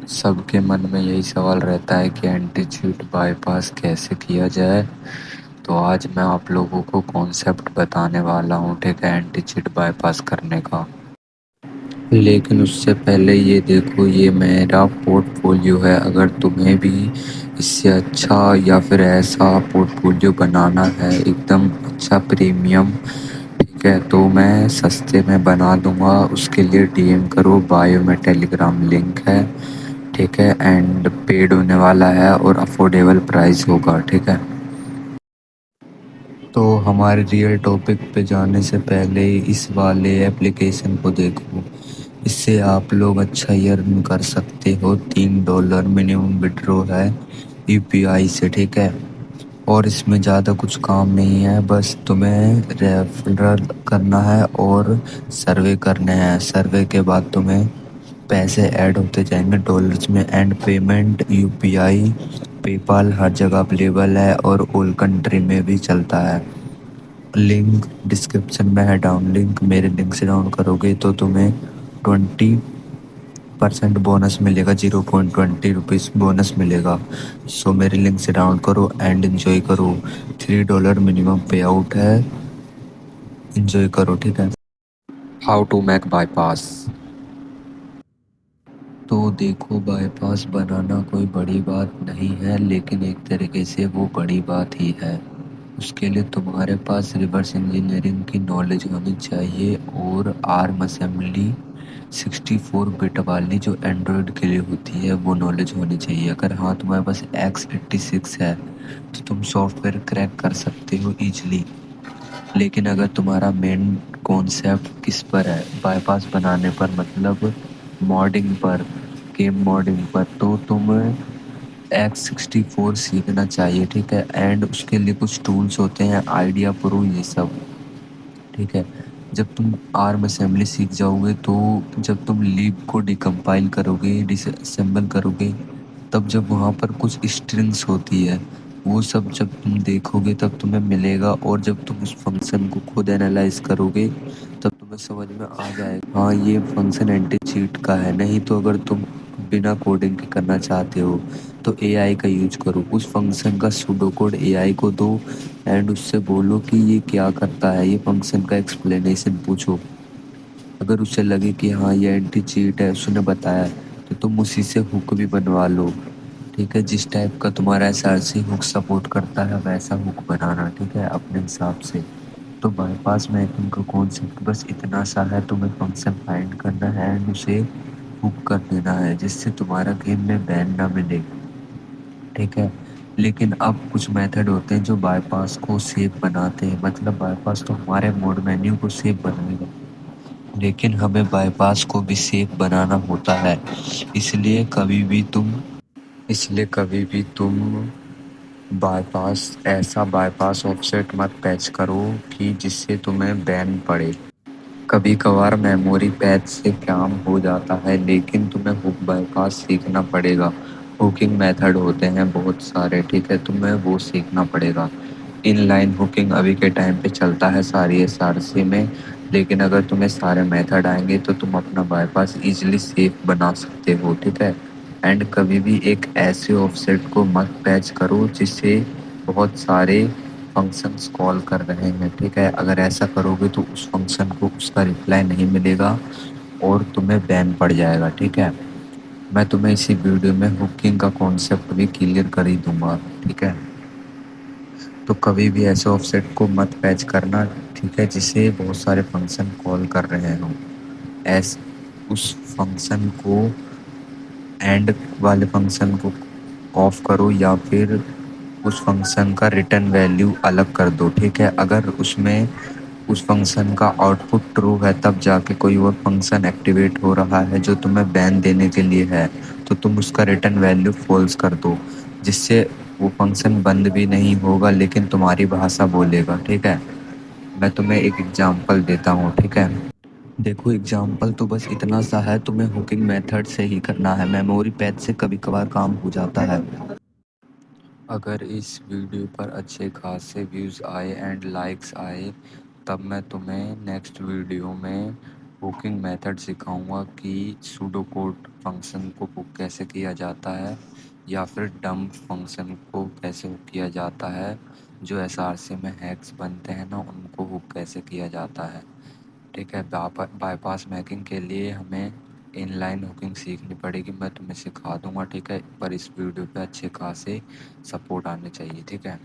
सबके मन में यही सवाल रहता है कि एंटी चीट बाईपास कैसे किया जाए। तो आज मैं आप लोगों को कॉन्सेप्ट बताने वाला हूँ, ठीक है, एंटी चीट बाईपास करने का। लेकिन उससे पहले ये देखो, ये मेरा पोर्टफोलियो है। अगर तुम्हें भी इससे अच्छा या फिर ऐसा पोर्टफोलियो बनाना है, एकदम अच्छा प्रीमियम, ठीक है, तो मैं सस्ते में बना दूंगा। उसके लिए डीएम करो, बायो में टेलीग्राम लिंक है, ठीक है, एंड पेड होने वाला है और अफोर्डेबल प्राइस होगा, ठीक है। तो हमारे रियल टॉपिक पे जाने से पहले इस वाले एप्लीकेशन को देखो। इससे आप लोग अच्छा अर्न कर सकते हो। $3 मिनिमम विड्रॉ है यूपीआई से, ठीक है। और इसमें ज़्यादा कुछ काम नहीं है, बस तुम्हें रेफरल करना है और सर्वे करने हैं। सर्वे के बाद तुम्हें पैसे ऐड होते जाएंगे डॉलर्स में। एंड पेमेंट यूपीआई पेपाल हर जगह अवेलेबल है और ऑल कंट्री में भी चलता है। लिंक डिस्क्रिप्शन में है, डाउन लिंक, मेरे लिंक से डाउन करोगे तो तुम्हें 20% बोनस मिलेगा, 0.20 रुपीज़ बोनस मिलेगा। सो मेरे लिंक से डाउन करो एंड एंजॉय करो। $3 मिनिमम पे आउट है, एंजॉय करो, ठीक है। How to make bypass. तो देखो, बाईपास बनाना कोई बड़ी बात नहीं है, लेकिन एक तरीके से वो बड़ी बात ही है। उसके लिए तुम्हारे पास रिवर्स इंजीनियरिंग की नॉलेज होनी चाहिए और आर्म असेंबली 64 बिट वाली जो एंड्रॉयड के लिए होती है वो नॉलेज होनी चाहिए। अगर हाँ, तुम्हारे पास x86 है तो तुम सॉफ्टवेयर क्रैक कर सकते हो ईजिली। लेकिन अगर तुम्हारा मेन कॉन्सेप्ट किस पर है, बाईपास बनाने पर, मतलब मॉडिंग पर, गेम मॉडिंग पर, तो तुम x64 सीखना चाहिए, ठीक है। एंड उसके लिए कुछ टूल्स होते हैं, आइडिया प्रो, ये सब, ठीक है। जब तुम आर्म असेंबली सीख जाओगे तो जब तुम लीब को डिकम्पाइल करोगे, डिसअसेंबल करोगे, तब जब वहाँ पर कुछ स्ट्रिंग्स होती है, वो सब जब तुम देखोगे तब तुम्हें मिलेगा। और जब तुम उस फंक्शन को खुद एनालाइज करोगे तब तुम्हें समझ में आ जाएगा, हाँ ये फंक्शन एंटी चीट का है। नहीं तो अगर तुम बिना कोडिंग के करना चाहते हो तो एआई का यूज करो। उस फंक्शन का सूडो कोड एआई को दो एंड उससे बोलो कि ये क्या करता है, ये फंक्शन का एक्सप्लेनेशन पूछो। अगर उसे लगे कि हाँ ये एंटी चीट है, उसने बताया, तो तुम उसी से हुक भी बनवा लो, ठीक है। जिस टाइप का तुम्हारा एसआरसी हुक सपोर्ट करता है वैसा हुक बनाना, ठीक है, अपने हिसाब से। तो बाईपास मैकिंग का कॉन्सेप्ट बस इतना सा है, तुम्हें फंक्शन फाइंड करना है एंड उसे हुक कर देना है जिससे तुम्हारा गेम में बैन ना मिले, ठीक है। लेकिन अब कुछ मेथड होते हैं जो बाईपास को सेफ बनाते हैं। मतलब बाईपास तो हमारे मोड मेन्यू को सेफ बनाएगा, लेकिन हमें बाईपास को भी सेफ बनाना होता है। इसलिए कभी भी तुम इसलिए कभी भी तुम बाईपास ऐसा बाईपास ऑफसेट मत पैच करो कि जिससे तुम्हें बैन पड़े। कभी कभार मेमोरी पैच से काम हो जाता है, लेकिन तुम्हें हुक बाईपास सीखना पड़ेगा। हुकिंग मेथड होते हैं बहुत सारे, ठीक है, तुम्हें वो सीखना पड़ेगा। इनलाइन हुकिंग अभी के टाइम पे चलता है सारी एसआरसी में, लेकिन अगर तुम्हें सारे मेथड आएंगे तो तुम अपना बाईपास इजीली सेफ बना सकते हो, ठीक है। एंड कभी भी एक ऐसे ऑफसेट को मत पैच करो जिससे बहुत सारे फंक्शंस कॉल कर रहे हैं, ठीक है। अगर ऐसा करोगे तो उस फंक्शन को उसका रिप्लाई नहीं मिलेगा और तुम्हें बैन पड़ जाएगा, ठीक है। मैं तुम्हें इसी वीडियो में हुकिंग का कॉन्सेप्ट भी क्लियर कर ही दूंगा, ठीक है। तो कभी भी ऐसे ऑफसेट को मत पैच करना, ठीक है, जिसे बहुत सारे फंक्शन कॉल कर रहे हो। एस उस फंक्शन को, एंड वाले फंक्शन को ऑफ करो या फिर उस फंक्शन का रिटर्न वैल्यू अलग कर दो, ठीक है। अगर उसमें उस फंक्शन का आउटपुट ट्रू है तब जाके कोई और फंक्शन एक्टिवेट हो रहा है जो तुम्हें बैन देने के लिए है, तो तुम उसका रिटर्न वैल्यू फॉल्स कर दो, जिससे वो फंक्शन बंद भी नहीं होगा लेकिन तुम्हारी भाषा बोलेगा, ठीक है। मैं तुम्हें एक एग्जांपल देता हूँ, ठीक है। देखो, एग्जाम्पल तो बस इतना सा है, तुम्हें हुकिंग मेथड से ही करना है। मेमोरी पैच से कभी कभार काम हो जाता है। अगर इस वीडियो पर अच्छे खासे व्यूज़ आए एंड लाइक्स आए, तब मैं तुम्हें नेक्स्ट वीडियो में हुकिंग मेथड सिखाऊंगा कि सूडो कोड फंक्शन को हुक कैसे किया जाता है, या फिर डंप फंक्शन को कैसे हुक किया जाता है। जो एसआरसी में हैक्स बनते हैं ना, उनको हुक कैसे किया जाता है। ठीक है, बाईपास मैकिंग के लिए हमें इनलाइन हुकिंग सीखनी पड़ेगी, मैं तुम्हें सिखा दूंगा। ठीक है, पर इस वीडियो पे अच्छे खासे सपोर्ट आने चाहिए। ठीक है।